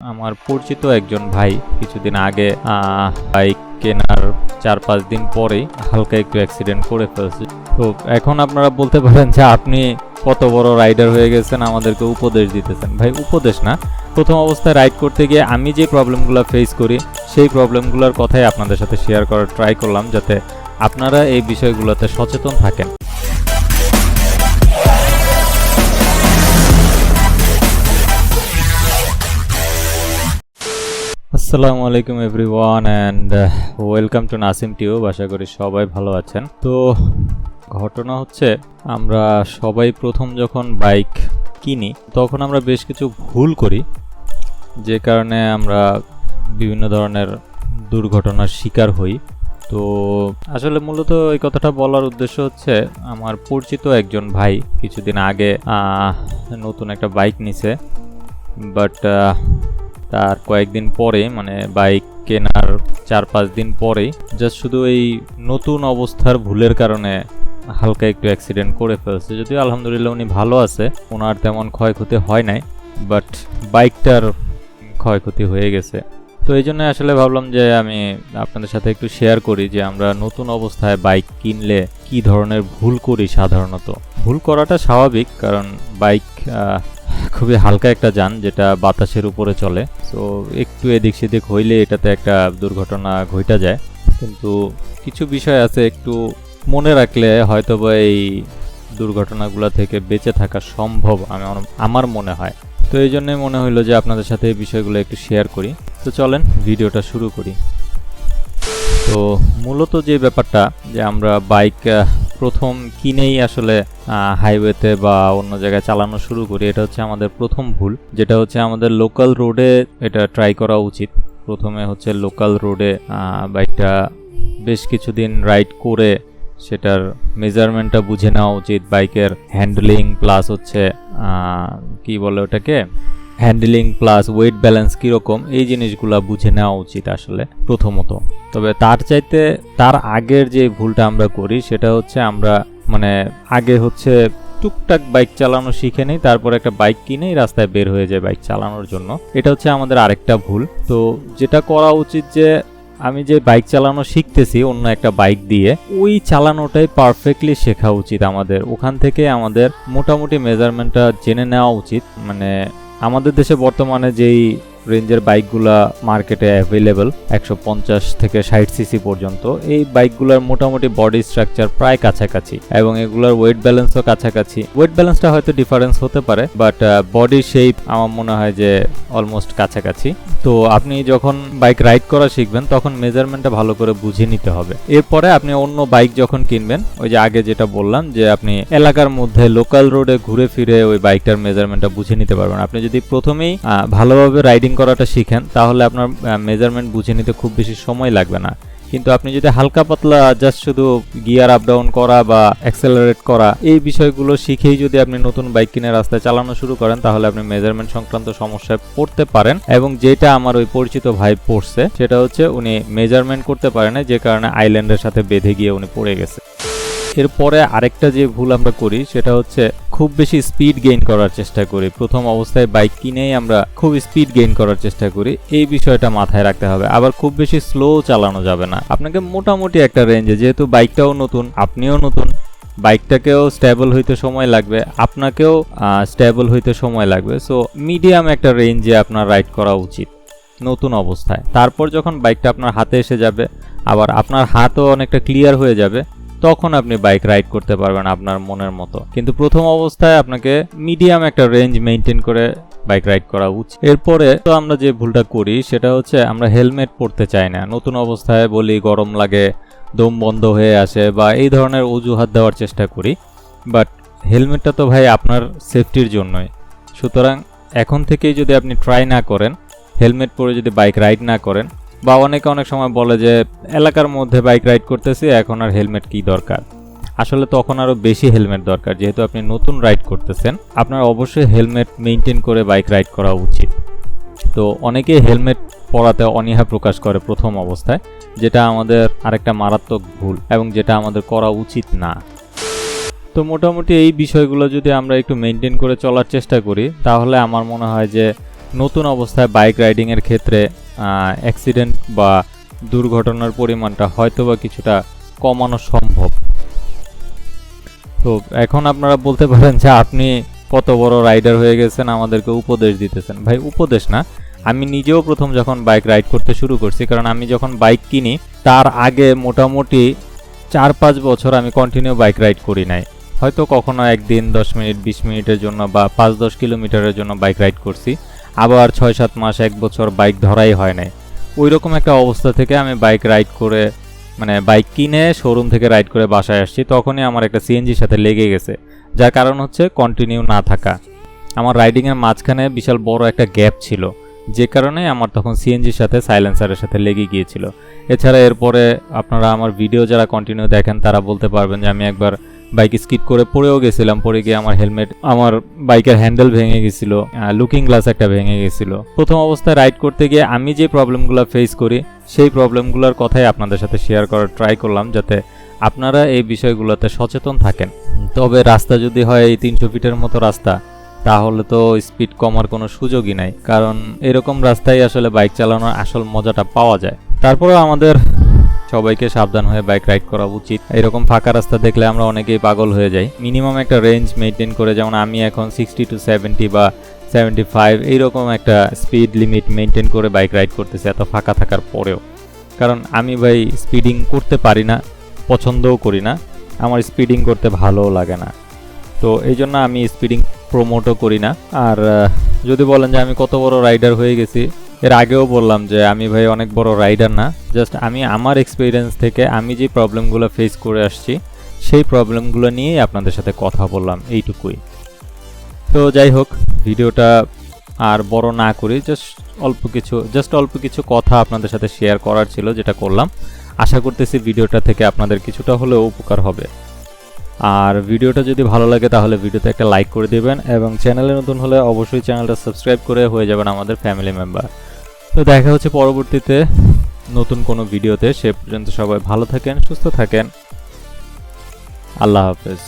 আমার পরিচিত একজন ভাই কিছুদিন আগে বাইক কেনার 4-5 দিন পরেই হালকা একটু অ্যাক্সিডেন্ট করে ফেলছে। তো এখন আপনারা বলতে পারেন যে আপনি কত বড় রাইডার হয়ে গেছেন, আমাদেরকে উপদেশ দিতেছেন। ভাই, উপদেশ না, প্রথম অবস্থায় রাইড করতে গিয়ে আমি যে প্রবলেমগুলো ফেস করি সেই প্রবলেমগুলোর কথাই আপনাদের সাথে শেয়ার করার ট্রাই করলাম, যাতে আপনারা এই বিষয়গুলোতে সচেতন থাকেন। আসসালামু আলাইকুম everyone and welcome to Nasim tube. আশা করি সবাই ভালো আছেন। তো ঘটনা হচ্ছে, আমরা সবাই প্রথম যখন বাইক কিনি তখন আমরা বেশ কিছু ভুল করি, যে কারণে আমরা বিভিন্ন ধরনের দুর্ঘটনার শিকার হই। তো আসলে মূলত এই কথাটা বলার উদ্দেশ্য হচ্ছে, আমার পরিচিত একজন ভাই কিছুদিন আগে নতুন একটা বাইক নিছে, বাট তার কয়েকদিন পরে, মানে বাইক কেনার 4-5 দিন পরেই জাস্ট শুধু এই নতুন অবস্থার ভুলের কারণে হালকা একটু অ্যাক্সিডেন্ট করে ফেলছে। যদিও আলহামদুলিল্লাহ উনি ভালো আছে, ওনার তেমন ক্ষয়ক্ষতি হয় নাই, বাট বাইকটার ক্ষয়ক্ষতি হয়ে গেছে। তো এই জন্য আসলে ভাবলাম যে আমি আপনাদের সাথে একটু শেয়ার করি যে আমরা নতুন অবস্থায় বাইক কিনলে কি ধরনের ভুল করি। সাধারণত ভুল করাটা স্বাভাবিক, কারণ বাইক খুবই হালকা একটা যান যেটা বাতাসের উপরে চলে। তো একটু এদিক সেদিক হইলে এটাতে একটা দুর্ঘটনা ঘটা যায়। কিন্তু কিছু বিষয় আছে একটু মনে রাখলে হয়তোবা এই দুর্ঘটনাগুলো থেকে বেঁচে থাকা সম্ভব আমার মনে হয়। তো এই জন্যই মনে হইলো যে আপনাদের সাথে এই বিষয়গুলো একটু শেয়ার করি। তো চলেন ভিডিওটা শুরু করি। তো মূলত যে ব্যাপারটা, যে আমরা বাইক প্রথম কিনেই আসলে হাইওয়েতে বা অন্য জায়গায় চালানো শুরু করি, এটা হচ্ছে আমাদের প্রথম ভুল। যেটা হচ্ছে আমাদের লোকাল রোডে এটা ট্রাই করা উচিত। প্রথমে হচ্ছে লোকাল রোডে বাইকটা বেশ কিছুদিন রাইড করে সেটার মেজারমেন্টটা বুঝে নেওয়া উচিত। বাইকের হ্যান্ডলিং প্লাস হচ্ছে কি বলে ওটাকে, হ্যান্ডলিং প্লাস ওয়েট ব্যালেন্স কীরকম, এই জিনিসগুলো বুঝে নেওয়া উচিত আসলে প্রথমত। তবে তার আগের যে ভুলটা আমরা করি সেটা হচ্ছে, আমরা আগে হচ্ছে টুকটাক বাইক চালানো শিখে নেই, তারপর একটা বাইক কিনেই রাস্তায় বের হয়ে যায় বাইক চালানোর জন্য। এটা হচ্ছে আমাদের আরেকটা ভুল। তো যেটা করা উচিত, যে আমি যে বাইক চালানো শিখতেছি অন্য একটা বাইক দিয়ে, ওই চালানোটাই পারফেক্টলি শেখা উচিত আমাদের। ওখান থেকে আমাদের মোটামুটি মেজারমেন্টটা জেনে নেওয়া উচিত। আমাদের দেশে বর্তমানে যেই রেঞ্জের বাইকগুলা মার্কেটে অ্যাভেলেবল 150 থেকে 60 সিসি পর্যন্ত, এই বাইকগুলোর মোটামুটি বডি স্ট্রাকচার প্রায় কাছাকাছি এবং এগুলোর ওয়েট ব্যালেন্সও কাছাকাছি। ওয়েট ব্যালেন্সটা হয়তো ডিফারেন্স হতে পারে, বাট বডি শেপ আমার মনে হয় যে অলমোস্ট কাছাকাছি। তো আপনি যখন বাইক রাইড করা শিখবেন তখন মেজারমেন্টটা ভালো করে বুঝে নিতে হবে। এরপরে আপনি অন্য বাইক যখন কিনবেন, ওই যে আগে যেটা বললাম, যে আপনি এলাকার মধ্যে লোকাল রোডে ঘুরে ফিরে ওই বাইকটার মেজারমেন্টটা বুঝে নিতে পারবেন। আপনি যদি প্রথমেই ভালোভাবে রাইডিং করাটা শিখেন তাহলে আপনার মেজারমেন্ট বুঝে নিতে খুব বেশি সময় লাগবে না। কিন্তু আপনি যদি হালকা পাতলা জাস্ট শুধু গিয়ার আপ ডাউন করা বা অ্যাক্সেলারেট করা, এই বিষয়গুলো শিখেই যদি আপনি নতুন বাইক কিনে রাস্তায় চালানো শুরু করেন, তাহলে আপনি মেজারমেন্ট সংক্রান্ত সমস্যায় পড়তে পারেন। এবং যেটা আমার ওই পরিচিত ভাই পড়ছে, সেটা হচ্ছে উনি মেজারমেন্ট করতে পারেন না, যে কারণে আইল্যান্ডের সাথে বেঁধে গিয়ে উনি পড়ে গেছে। এরপরে আরেকটা যে ভুল আমরা করি সেটা হচ্ছে খুব বেশি স্পিড গেইন করার চেষ্টা করি। প্রথম অবস্থায় বাইক কিনেই আমরা খুব স্পিড গেইন করার চেষ্টা করি, এই বিষয়টা মাথায় রাখতে হবে। আবার খুব বেশি স্লো চালানো যাবে না। আপনাকে মোটামুটি একটা রেঞ্জে, যেহেতু বাইকটাও নতুন, আপনিও নতুন, বাইকটাকেও স্টেবল হইতে সময় লাগবে, আপনাকেও স্টেবল হইতে সময় লাগবে। সো মিডিয়াম একটা রেঞ্জে আপনার রাইড করা উচিত নতুন অবস্থায়। তারপর যখন বাইকটা আপনার হাতে এসে যাবে, আবার আপনার হাতও অনেকটা ক্লিয়ার হয়ে যাবে, তখন আপনি বাইক রাইড করতে পারবেন আপনার মনের মতো। কিন্তু প্রথম অবস্থায় আপনাকে মিডিয়াম একটা রেঞ্জ মেনটেন করে বাইক রাইড করা উচিত। এরপরে তো আমরা যে ভুলটা করি সেটা হচ্ছে, আমরা হেলমেট পরতে চাই না। নতুন অবস্থায় বলি গরম লাগে, দম বন্ধ হয়ে আসে, বা এই ধরনের অজুহাত দেওয়ার চেষ্টা করি। বাট হেলমেটটা তো ভাই আপনার সেফটির জন্যই। সুতরাং এখন থেকেই যদি আপনি ট্রাই না করেন, হেলমেট পরে যদি বাইক রাইড না করেন, বা অনেক সময় বলে যে এলাকার মধ্যে বাইক রাইড করতেছি, এখন আর হেলমেট কি দরকার। আসলে তখন আরও বেশি হেলমেট দরকার, যেহেতু আপনি নতুন রাইড করতেছেন। আপনার অবশ্যই হেলমেট মেনটেন করে বাইক রাইড করা উচিত। তো অনেকেই হেলমেট পরাতে অনীহা প্রকাশ করে প্রথম অবস্থায়, যেটা আমাদের আরেকটা মারাত্মক ভুল এবং যেটা আমাদের করা উচিত না। তো মোটামুটি এই বিষয়গুলো যদি আমরা একটু মেনটেন করে চলার চেষ্টা করি, তাহলে আমার মনে হয় যে নতুন অবস্থায় বাইক রাইডিংয়ের ক্ষেত্রে অ্যাক্সিডেন্ট বা দুর্ঘটনার পরিমাণটা হয়তোবা কিছুটা কমানো সম্ভব। তো এখন আপনারা বলতে পারেন যে আপনি কত বড় রাইডার হয়ে গেছেন, আমাদেরকে উপদেশ দিতেছেন। ভাই উপদেশ না, আমি নিজেও প্রথম যখন বাইক রাইড করতে শুরু করছি, কারণ আমি যখন বাইক কিনি তার আগে মোটামুটি 4-5 বছর আমি কন্টিনিউ বাইক রাইড করি নাই। হয়তো কখনো একদিন 10 মিনিট 20 মিনিটের জন্য বা 5-10 কিলোমিটারের জন্য বাইক রাইড করছি, আবার 6-7 মাস 1 বছর বাইক ধরাই হয় নাই। ওই রকম একটা অবস্থা থেকে আমি বাইক রাইড করে মানে বাইক কিনে শোরুম থেকে রাইড করে বাসায় আসছি, তখনই আমার একটা সিএনজির সাথে লেগে গেছে, যার কারণ হচ্ছে কন্টিনিউ না থাকা। আমার রাইডিংয়ের মাঝখানে বিশাল বড় একটা গ্যাপ ছিল, যে কারণে আমার তখন সিএনজির সাথে সাইলেন্সারের সাথে লেগে গিয়েছিল। এছাড়া এরপরে আপনারা আমার ভিডিও যারা কন্টিনিউ দেখেন তারা বলতে পারবেন যে আমি একবার বাইক স্কিড করে পড়েও গেছিলাম, পড়ে গিয়ে আমার বাইকের হ্যান্ডেল ভেঙে গেছিল, লুকিং গ্লাস একটা ভেঙে গেছিল। প্রথম অবস্থায় রাইড করতে গিয়ে আমি যে প্রবলেমগুলো ফেস করি সেই প্রবলেমগুলোর কথাই আপনাদের সাথে শেয়ার করার ট্রাই করলাম, যাতে আপনারা এই বিষয়গুলোতে সচেতন থাকেন। তবে রাস্তা যদি হয় এই 300 ফিটের মতো রাস্তা, তাহলে তো স্পিড কমার কোনো সুযোগই নাই, কারণ এরকম রাস্তায় আসলে বাইক চালানোর আসল মজাটা পাওয়া যায়। তারপরেও আমাদের সবাইকে সাবধান হয়ে বাইক রাইড করা উচিত। এরকম ফাঁকা রাস্তা দেখলে আমরা অনেকেই পাগল হয়ে যাই। মিনিমাম একটা রেঞ্জ মেনটেন করে, যেমন আমি এখন 60 to 70 বা 75 এইরকম একটা স্পিড লিমিট মেনটেন করে বাইক রাইড করতেছি এত ফাঁকা থাকার পরেও। কারণ আমি ভাই স্পিডিং করতে পারি না, পছন্দও করি না, আমার স্পিডিং করতে ভালোও লাগে না। তো এই জন্য আমি স্পিডিং প্রমোটও করি না। আর যদি বলেন যে আমি কত বড় রাইডার হয়ে গেছি, এর আগেও বললাম যে আমি ভাই অনেক বড় রাইডার না, জাস্ট আমি আমার এক্সপিরিয়েন্স থেকে আমি যে প্রবলেমগুলো ফেস করে আসছি সেই প্রবলেমগুলো নিয়েই আপনাদের সাথে কথা বললাম, এইটুকুই। তো যাই হোক, ভিডিওটা আর বড় না করি, জাস্ট অল্প কিছু কথা আপনাদের সাথে শেয়ার করার ছিল, যেটা করলাম। আশা করতেছি ভিডিওটা থেকে আপনাদের কিছুটা হলেও উপকার হবে। আর ভিডিওটা যদি ভালো লাগে তাহলে ভিডিওতে একটা লাইক করে দিবেন, এবং চ্যানেলে নতুন হলে অবশ্যই চ্যানেলটা সাবস্ক্রাইব করে হয়ে যাবেন আমাদের ফ্যামিলি মেম্বার। তো দেখা হচ্ছে পরবর্তীতে নতুন কোনো ভিডিওতে। সে পর্যন্ত সবাই ভালো থাকেন, সুস্থ থাকেন। আল্লাহ হাফেজ।